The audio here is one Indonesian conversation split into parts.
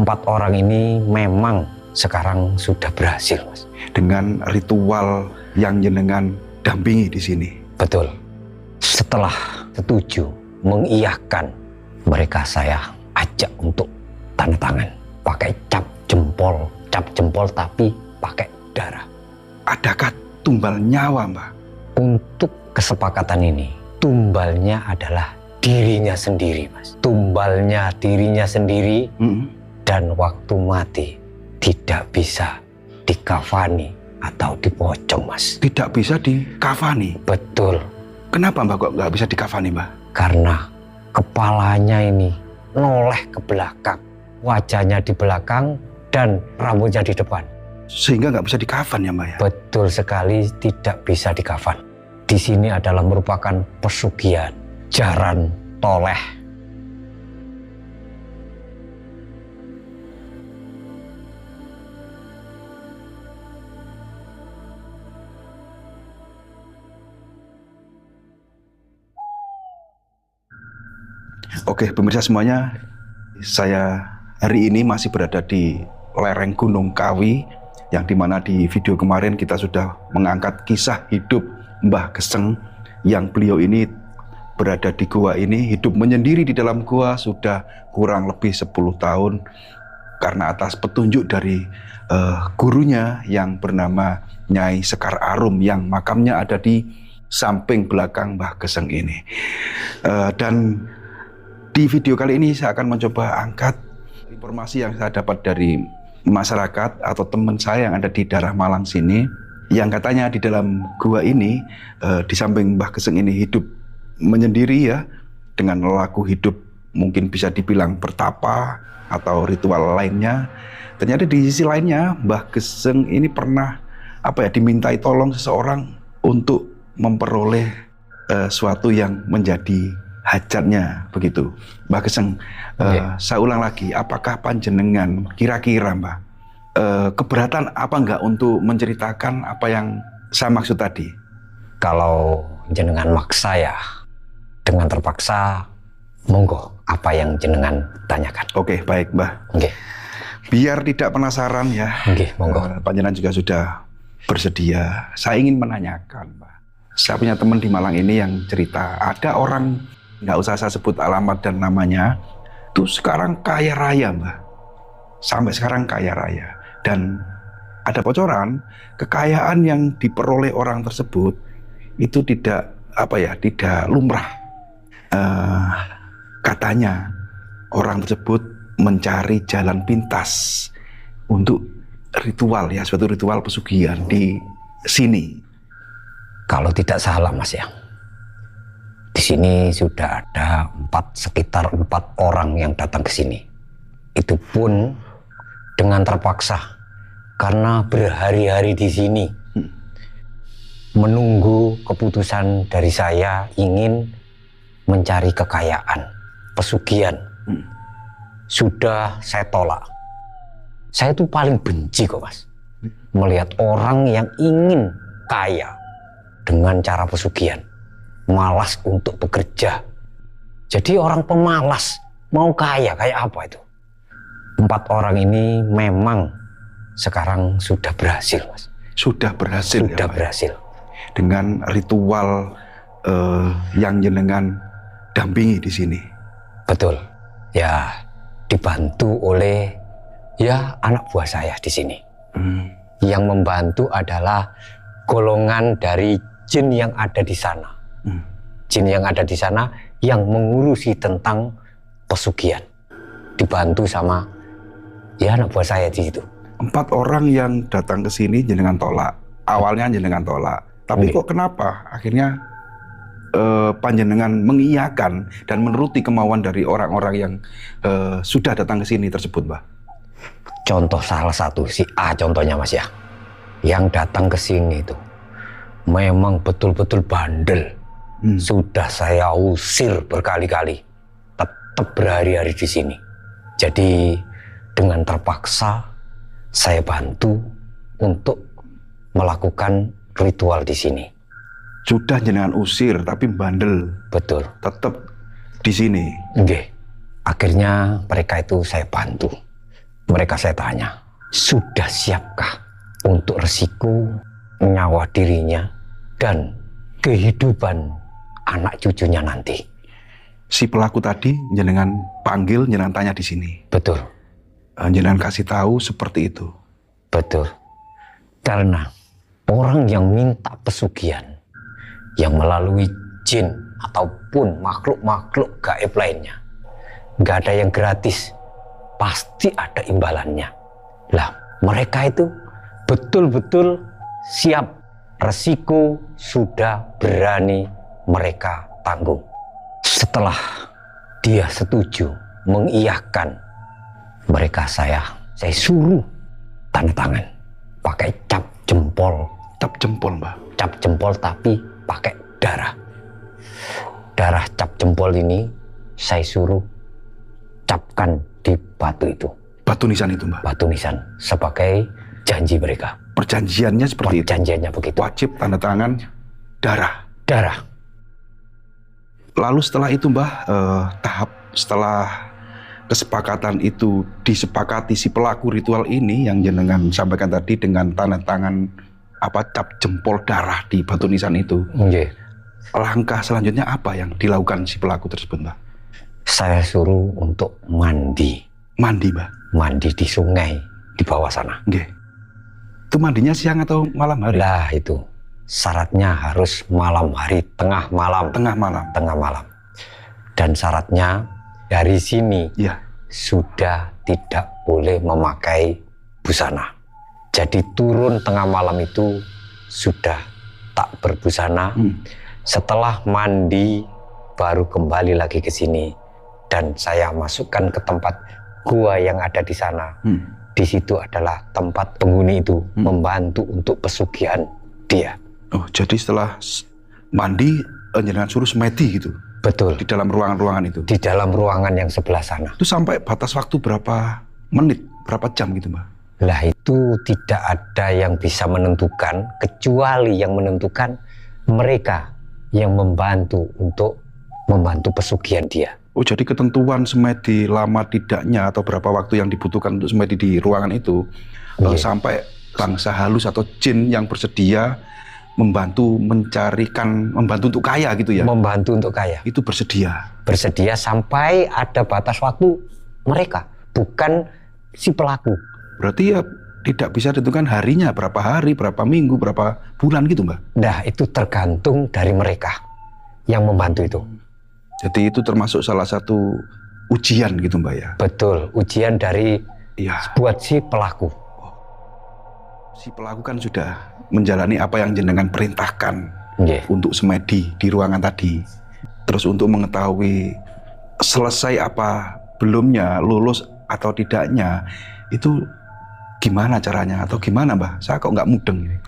Empat orang ini memang sekarang sudah berhasil, Mas. Dengan ritual yang jenengan dampingi di sini. Betul. Setelah setuju, mengiyakan, mereka saya ajak untuk tanda tangan. Pakai cap jempol tapi pakai darah. Adakah tumbal nyawa, Mbah? Untuk kesepakatan ini, tumbalnya adalah dirinya sendiri, Mas. Tumbalnya dirinya sendiri, dan waktu mati tidak bisa dikafani atau dipocong, Mas. Tidak bisa dikafani? Betul. Kenapa, Mbah, kok nggak bisa dikafani, Mbah? Karena kepalanya ini noleh ke belakang, wajahnya di belakang, dan rambutnya di depan. Sehingga nggak bisa dikafan ya, Mbah ya? Betul sekali, tidak bisa dikafan. Di sini adalah merupakan pesugihan, jaran toleh. Oke, pemirsa semuanya, saya hari ini masih berada di lereng Gunung Kawi, yang dimana di video kemarin kita sudah mengangkat kisah hidup Mbah Geseng, yang beliau ini berada di gua ini, hidup menyendiri di dalam gua sudah kurang lebih 10 tahun karena atas petunjuk dari gurunya yang bernama Nyai Sekar Arum, yang makamnya ada di samping belakang Mbah Geseng ini. Dan di video kali ini saya akan mencoba angkat informasi yang saya dapat dari masyarakat atau teman saya yang ada di daerah Malang sini, yang katanya di dalam gua ini, di samping Mbah Geseng ini hidup menyendiri ya, dengan laku hidup mungkin bisa dibilang bertapa atau ritual lainnya. Ternyata di sisi lainnya Mbah Geseng ini pernah dimintai tolong seseorang untuk memperoleh suatu yang menjadi hajatnya, begitu. Mbah Geseng, saya ulang lagi, apakah panjenengan kira-kira, Mbah, keberatan apa enggak untuk menceritakan apa yang saya maksud tadi? Kalau jenengan maksa ya, dengan terpaksa, monggo apa yang jenengan tanyakan. Oke, baik, Mbah. Oke. Biar tidak penasaran ya. Oke, monggo. Panjenengan juga sudah bersedia. Saya ingin menanyakan, Mbah. Saya punya teman di Malang ini yang cerita, ada orang, nggak usah saya sebut alamat dan namanya, itu sekarang kaya raya, Mbah. Sampai sekarang kaya raya. Dan ada bocoran, kekayaan yang diperoleh orang tersebut itu tidak lumrah. Katanya orang tersebut mencari jalan pintas untuk ritual ya, suatu ritual pesugihan di sini. Kalau tidak salah, Mas ya, di sini sudah ada sekitar 4 orang yang datang ke sini. Itu pun dengan terpaksa, karena berhari-hari di sini menunggu keputusan dari saya ingin mencari kekayaan, pesugihan. Sudah saya tolak. Saya tuh paling benci kok, Mas, melihat orang yang ingin kaya dengan cara pesugihan, malas untuk bekerja. Jadi orang pemalas mau kaya, kayak apa itu? 4 orang ini memang sekarang sudah berhasil, Mas. Sudah berhasil. Sudah ya, berhasil. Dengan ritual yang jenengan dampingi di sini. Betul. Ya, dibantu oleh ya anak buah saya di sini. Yang membantu adalah golongan dari jin yang ada di sana. Jin yang ada di sana yang mengurusi tentang pesugihan. Dibantu sama ya anak buah saya di situ. 4 orang yang datang ke sini jenengan tolak. Awalnya jenengan tolak. Tapi kok kenapa akhirnya panjenengan mengiyakan dan menuruti kemauan dari orang-orang yang sudah datang ke sini tersebut, Mbah? Contoh salah satu, si A contohnya, Mas ya, yang datang ke sini itu memang betul-betul bandel. Sudah saya usir berkali-kali, tetap berhari-hari di sini. Jadi dengan terpaksa saya bantu untuk melakukan ritual di sini. Sudah jenengan usir tapi bandel. Betul. Tetap di sini. Nggih. Akhirnya mereka itu saya bantu Mereka saya tanya, sudah siapkah untuk resiko nyawa dirinya dan kehidupan anak cucunya nanti? Si pelaku tadi jenengan panggil, jenengan tanya di sini. Betul. Jenengan kasih tahu seperti itu. Betul. Karena orang yang minta pesugihan, yang melalui jin ataupun makhluk-makhluk gaib lainnya, nggak ada yang gratis, pasti ada imbalannya. Lah, mereka itu betul-betul siap, resiko sudah berani mereka tanggung. Setelah dia setuju mengiyakan, mereka saya suruh tanda tangan pakai cap jempol. Cap jempol, Mbah. Cap jempol tapi pakai darah. Darah cap jempol ini saya suruh capkan di batu itu. Batu nisan itu, Mbah. Batu nisan sebagai janji mereka. Perjanjiannya seperti itu. Perjanjiannya begitu. Wajib tanda tangan darah. Darah. Lalu setelah itu, Mbah, tahap setelah kesepakatan itu disepakati si pelaku ritual ini yang jenengan sampaikan tadi dengan tanda tangan cap jempol darah di batu nisan itu. Okay. Langkah selanjutnya apa yang dilakukan si pelaku tersebut, Mbah? Saya suruh untuk mandi. Mandi, Mbah? Mandi di sungai di bawah sana. Nggih. Itu mandinya siang atau malam hari? Lah itu. Syaratnya harus malam hari, tengah malam. Tengah malam. Tengah malam. Dan syaratnya dari sini ya, sudah tidak boleh memakai busana. Jadi turun tengah malam itu sudah tak berbusana. Setelah mandi baru kembali lagi ke sini dan saya masukkan ke tempat gua yang ada di sana. Di situ adalah tempat penghuni itu membantu untuk pesugihan dia. Oh, jadi setelah mandi jenengan suruh semedi gitu? Betul. Di dalam ruangan-ruangan itu? Di dalam ruangan yang sebelah sana. Itu sampai batas waktu berapa menit, berapa jam gitu, Mbak? Lah itu tidak ada yang bisa menentukan, kecuali yang menentukan mereka yang membantu untuk membantu pesugihan dia. Oh, jadi ketentuan semedi lama tidaknya atau berapa waktu yang dibutuhkan untuk semedi di ruangan itu sampai bangsa halus atau jin yang bersedia membantu untuk kaya gitu ya? Membantu untuk kaya. Itu bersedia? Bersedia sampai ada batas waktu mereka, bukan si pelaku. Berarti ya tidak bisa ditentukan harinya, berapa hari, berapa minggu, berapa bulan gitu, Mbak? Nah, itu tergantung dari mereka yang membantu itu. Jadi itu termasuk salah satu ujian gitu, Mbak ya? Betul, ujian dari buat si pelaku. Si pelaku kan sudah menjalani apa yang jenengan perintahkan untuk semedi di ruangan tadi. Terus untuk mengetahui selesai apa belumnya, lulus atau tidaknya, itu gimana caranya atau gimana, Mbah? Saya kok nggak mudeng ini.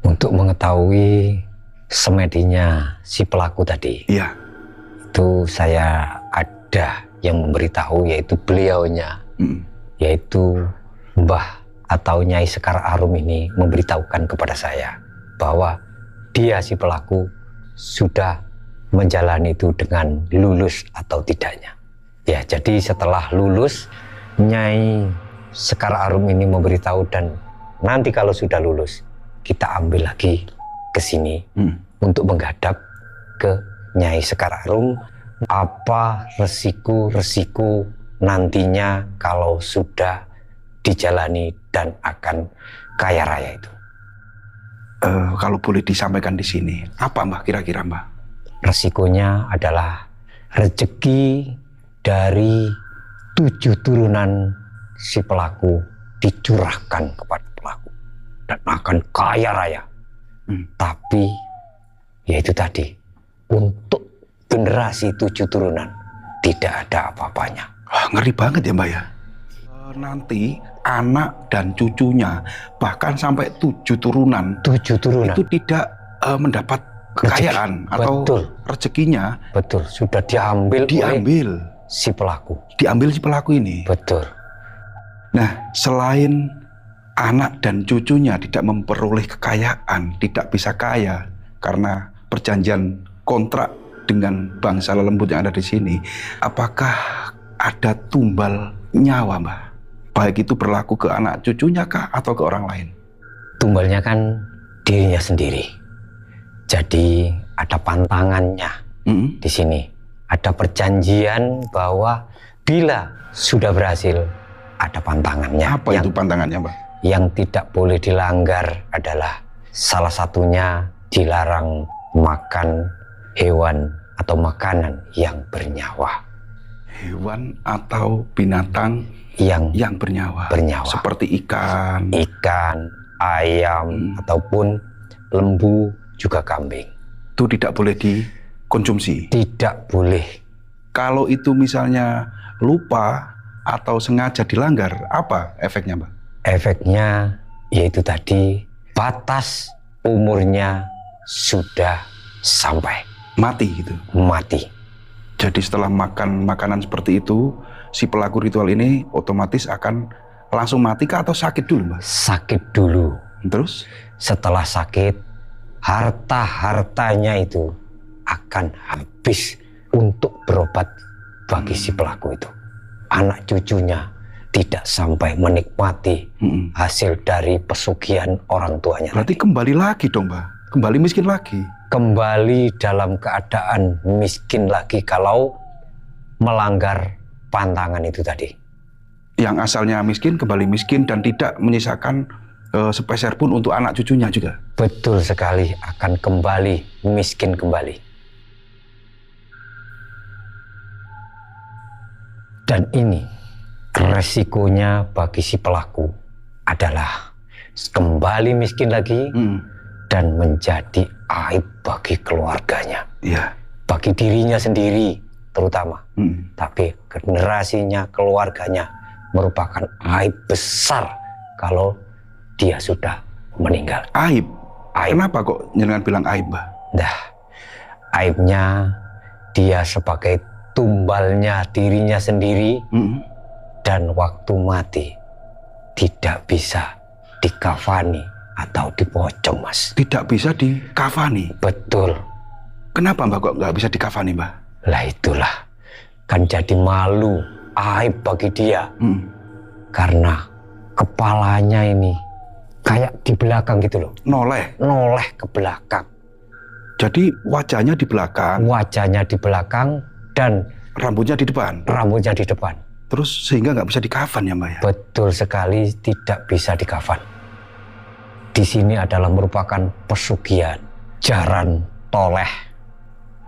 Untuk mengetahui semedinya si pelaku tadi, itu saya ada yang memberitahu, yaitu beliaunya, yaitu Mbah atau Nyai Sekar Arum ini memberitahukan kepada saya bahwa dia si pelaku sudah menjalani itu dengan lulus atau tidaknya. Ya, jadi setelah lulus, Nyai Sekar Arum ini memberitahu, dan nanti kalau sudah lulus kita ambil lagi ke sini untuk menghadap ke Nyai Sekar Arum apa resiko-resiko nantinya kalau sudah dijalani dan akan kaya raya itu. Kalau boleh disampaikan di sini, apa, Mbah, kira-kira, Mbah? Resikonya adalah rezeki dari 7 turunan si pelaku dicurahkan kepada pelaku dan akan kaya raya. Tapi ya itu tadi, untuk generasi 7 turunan tidak ada apa-apanya. Wah, ngeri banget ya, Mbak ya. Nanti anak dan cucunya bahkan sampai 7 turunan itu tidak mendapat kekayaan atau rezekinya. Betul, sudah diambil oleh si pelaku. Diambil si pelaku ini. Betul. Nah, selain anak dan cucunya tidak memperoleh kekayaan, tidak bisa kaya karena perjanjian kontrak dengan bangsa lelembut yang ada di sini, apakah ada tumbal nyawa, Mbah? Baik itu berlaku ke anak cucunya kah atau ke orang lain? Tumbalnya kan dirinya sendiri. Jadi ada pantangannya di sini. Ada perjanjian bahwa bila sudah berhasil, ada pantangannya. Apa itu pantangannya, Mbah? Yang tidak boleh dilanggar adalah salah satunya dilarang makan hewan atau makanan yang bernyawa. Hewan atau binatang yang bernyawa. Seperti ikan, ayam, ataupun lembu, juga kambing. Itu tidak boleh dikonsumsi? Tidak boleh. Kalau itu misalnya lupa atau sengaja dilanggar, apa efeknya, Mbak? Efeknya yaitu tadi, batas umurnya sudah sampai. Mati gitu? Mati. Jadi setelah makan makanan seperti itu, si pelaku ritual ini otomatis akan langsung mati kah atau sakit dulu, Mbak? Sakit dulu. Terus? Setelah sakit, harta-hartanya itu akan habis untuk berobat bagi si pelaku itu. Anak cucunya tidak sampai menikmati hasil dari pesugihan orang tuanya. Berarti kembali lagi dong, Mbak? Kembali miskin lagi? Kembali dalam keadaan miskin lagi kalau melanggar pantangan itu tadi. Yang asalnya miskin kembali miskin dan tidak menyisakan sepeser pun untuk anak cucunya juga. Betul sekali, akan kembali miskin kembali. Dan ini resikonya bagi si pelaku adalah kembali miskin lagi dan menjadi aib bagi keluarganya. Iya. Bagi dirinya sendiri terutama. Tapi generasinya, keluarganya merupakan aib besar kalau dia sudah meninggal. Aib? Kenapa kok jenengan bilang aib, Mbah? Nah, aibnya dia sebagai tumbalnya dirinya sendiri dan waktu mati tidak bisa dikafani atau dipocong, Mas. Tidak bisa dikafani? Betul. Kenapa, Mbah, kok nggak bisa dikafani, Mbah? Lah itulah, kan jadi malu, aib bagi dia. Karena kepalanya ini kayak di belakang gitu loh. Noleh ke belakang. Jadi wajahnya di belakang. Wajahnya di belakang dan rambutnya di depan. Rambutnya di depan. Terus sehingga nggak bisa dikafan ya, Mbak ya? Betul sekali, tidak bisa dikafan. Di sini adalah merupakan pesugihan jaran toleh.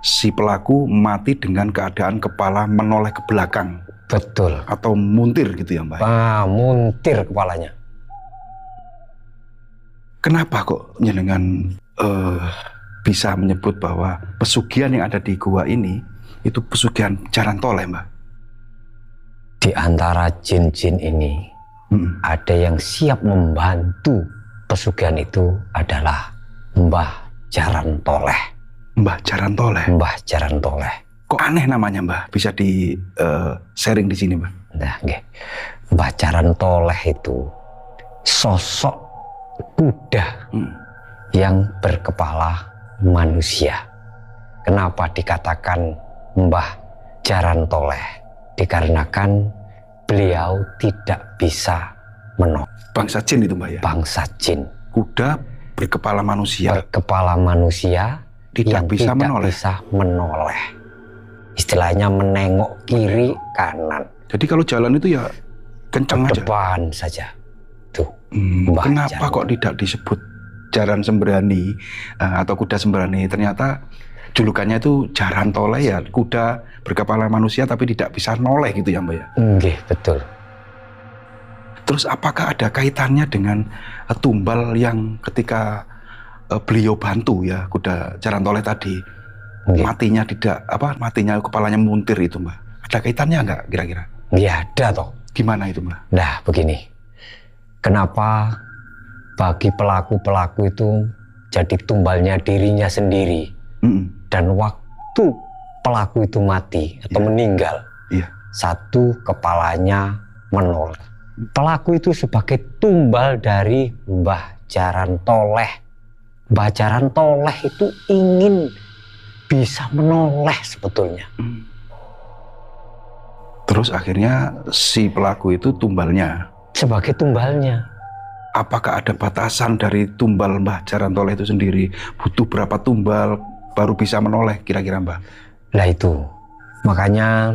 Si pelaku mati dengan keadaan kepala menoleh ke belakang. Betul. Atau muntir gitu ya, Mbak? Muntir kepalanya. Kenapa kok jenengan bisa menyebut bahwa pesugihan yang ada di gua ini itu pesugihan jaran toleh, Mbak? Di antara jin-jin ini ada yang siap membantu pesugihan itu adalah Mbah Jaran Toleh. Mbah Jaran Toleh? Mbah Jaran Toleh. Kok aneh namanya, Mbah? Bisa di sharing di sini, Mbah? Nah, okay. Mbah Jaran Toleh itu sosok kuda yang berkepala manusia. Kenapa dikatakan Mbah Jaran Toleh? Dikarenakan beliau tidak bisa menoleh. Bangsa jin itu, Mbak ya? Bangsa jin. Kuda berkepala manusia. Berkepala manusia tidak bisa menoleh. Istilahnya menengok kiri kanan. Jadi kalau jalan itu ya kencang aja. Depan saja. Tuh. Kenapa kok tidak disebut jaran sembrani atau kuda sembrani? Ternyata julukannya itu jaran toleh ya, kuda berkepala manusia tapi tidak bisa noleh gitu ya, Mbak ya? Nggih, betul. Terus apakah ada kaitannya dengan tumbal yang ketika beliau bantu ya, kuda jaran toleh tadi, matinya matinya kepalanya muntir itu, Mbak? Ada kaitannya nggak kira-kira? Ya ada toh. Gimana itu, Mbak? Nah begini, kenapa bagi pelaku-pelaku itu jadi tumbalnya dirinya sendiri, dan waktu pelaku itu mati atau meninggal, satu kepalanya menoleh. Pelaku itu sebagai tumbal dari Mbah Jaran Toleh. Mbah Jaran Toleh itu ingin bisa menoleh sebetulnya. Terus akhirnya si pelaku itu tumbalnya. sebagai tumbalnya. Apakah ada batasan dari tumbal Mbah Jarantoleh itu sendiri? Butuh berapa tumbal baru bisa menoleh kira-kira Mbah? Nah itu, makanya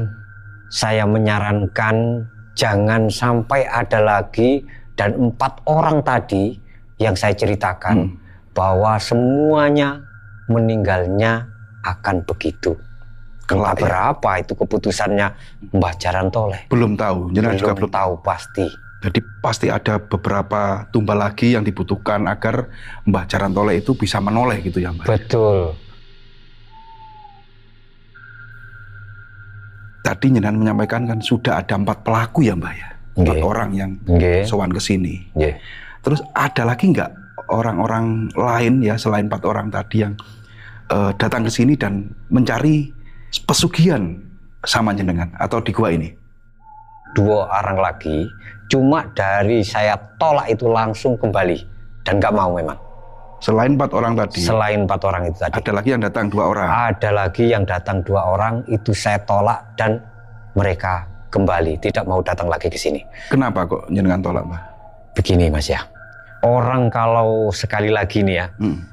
saya menyarankan jangan sampai ada lagi, dan 4 orang tadi yang saya ceritakan bahwa semuanya meninggalnya akan begitu. Entah berapa itu keputusannya Mbah Jarantoleh. Belum tahu, jenengan juga belum tahu pasti. Jadi pasti ada beberapa tumbal lagi yang dibutuhkan agar Mbah Jarantoleh itu bisa menoleh gitu ya Mbah? Betul. Tadi jenengan menyampaikan kan sudah ada 4 pelaku ya Mbah ya? 4 orang yang sowan ke sini. Terus ada lagi nggak orang-orang lain ya selain 4 orang tadi yang datang ke sini dan mencari pesugihan sama jenengan atau di gua ini? 2 orang lagi, cuma dari saya tolak itu langsung kembali dan nggak mau memang. Selain 4 orang tadi? Selain 4 orang itu tadi. Ada lagi yang datang 2 orang? Ada lagi yang datang 2 orang, itu saya tolak dan mereka kembali, tidak mau datang lagi ke sini. Kenapa kok jenengan tolak Mbah? Begini Mas ya, orang kalau sekali lagi nih ya,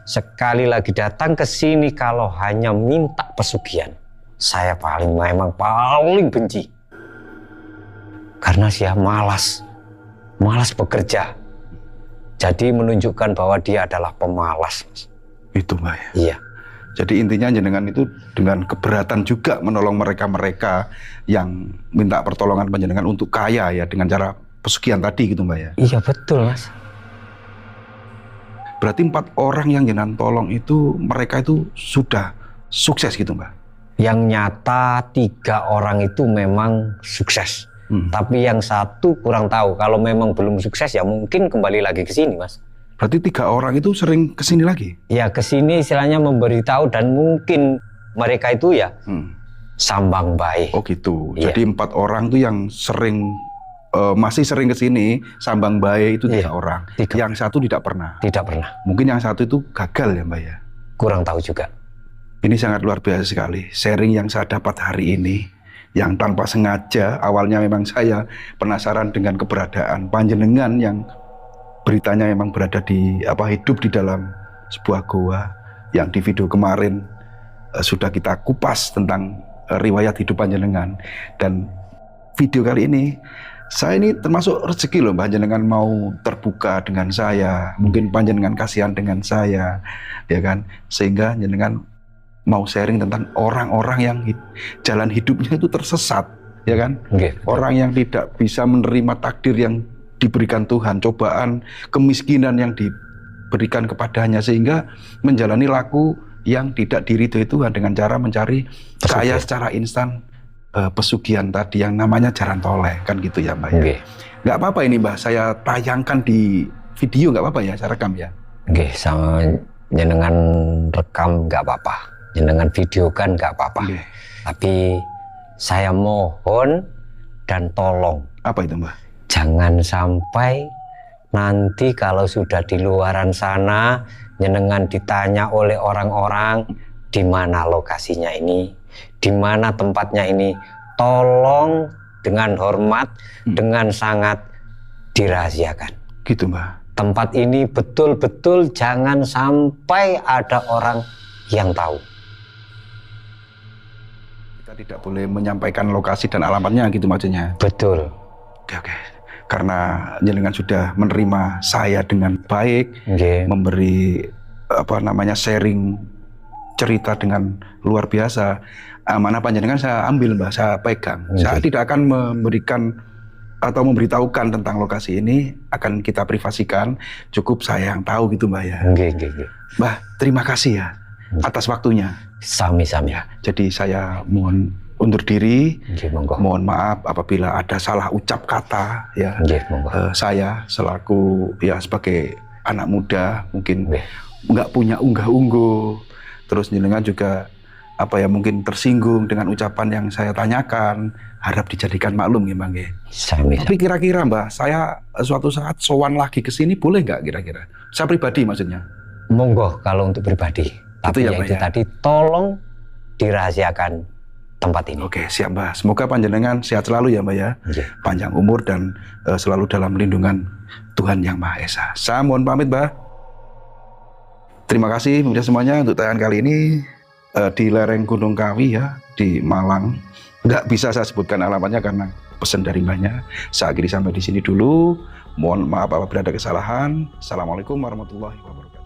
sekali lagi datang ke sini kalau hanya minta pesugihan, saya memang paling benci. Karena saya malas bekerja. Jadi menunjukkan bahwa dia adalah pemalas, Mas. Itu Mbak ya? Iya. Jadi intinya jenengan itu dengan keberatan juga menolong mereka-mereka yang minta pertolongan panjenengan untuk kaya ya dengan cara pesugihan tadi gitu Mbak ya? Iya betul Mas. Berarti 4 orang yang jenengan tolong itu mereka itu sudah sukses gitu Mbak? Yang nyata 3 orang itu memang sukses. Tapi yang 1 kurang tahu. Kalau memang belum sukses ya mungkin kembali lagi ke sini Mas. Berarti 3 orang itu sering ke sini lagi? Ya ke sini istilahnya memberitahu dan mungkin mereka itu ya sambang baik. Oh gitu. Iya. Jadi 4 orang tuh yang sering masih sering ke sini sambang baik itu 3 orang. Yang 1 tidak pernah. Tidak pernah. Mungkin yang 1 itu gagal ya Mbak ya? Kurang tahu juga. Ini sangat luar biasa sekali. Sharing yang saya dapat hari ini. Yang tanpa sengaja, awalnya memang saya penasaran dengan keberadaan panjenengan yang beritanya memang berada di hidup di dalam sebuah goa yang di video kemarin sudah kita kupas tentang riwayat hidup panjenengan. Dan video kali ini saya ini termasuk rezeki loh panjenengan mau terbuka dengan saya, mungkin panjenengan kasihan dengan saya ya kan, sehingga panjenengan mau sharing tentang orang-orang yang jalan hidupnya itu tersesat, ya kan? Orang yang tidak bisa menerima takdir yang diberikan Tuhan, cobaan, kemiskinan yang diberikan kepadanya, sehingga menjalani laku yang tidak diridhoi Tuhan dengan cara mencari kaya secara instan, pesugihan tadi yang namanya Jarantoleh, kan gitu ya Mbak ya? Nggak apa-apa ini Mbak, saya tayangkan di video, nggak apa-apa ya, saya rekam ya? Sama jenengan rekam nggak apa-apa. Dengan video kan nggak apa-apa, tapi saya mohon dan tolong. Apa itu Mbak? Jangan sampai nanti kalau sudah di luaran sana, jenengan ditanya oleh orang-orang di mana lokasinya ini, di mana tempatnya ini, tolong dengan hormat, dengan sangat dirahasiakan. Gitu Mbak. Tempat ini betul-betul jangan sampai ada orang yang tahu. Kita tidak boleh menyampaikan lokasi dan alamatnya gitu maksudnya. Betul. Oke. Karena jenengan sudah menerima saya dengan baik, memberi sharing cerita dengan luar biasa. Amanah panjenengan saya ambil Mbak, saya pegang. Saya tidak akan memberikan atau memberitahukan tentang lokasi ini, akan kita privasikan. Cukup saya yang tahu gitu Mbak ya. Mbak, terima kasih ya atas waktunya. Sami-sami ya. Jadi saya mohon undur diri. Mohon maaf apabila ada salah ucap kata ya. Saya selaku ya sebagai anak muda mungkin nggak punya unggah-ungguh. Terus jenengan juga mungkin tersinggung dengan ucapan yang saya tanyakan. Harap dijadikan maklum ya Bang. Tapi kira-kira Mbak, saya suatu saat sowan lagi ke sini boleh nggak kira-kira? Saya pribadi maksudnya. Monggo kalau untuk pribadi. Tapi itu tadi tolong dirahasiakan tempat ini. Oke, siap Mbah. Semoga panjenengan sehat selalu ya Mbah ya. Iya. Panjang umur dan selalu dalam lindungan Tuhan Yang Maha Esa. Saya mohon pamit Mbah. Terima kasih pemirsa semuanya untuk tayangan kali ini di lereng Gunung Kawi ya, di Malang. Nggak bisa saya sebutkan alamatnya karena pesan dari Mbahnya. Saya akhiri sampai di sini dulu. Mohon maaf apabila ada kesalahan. Assalamualaikum warahmatullahi wabarakatuh.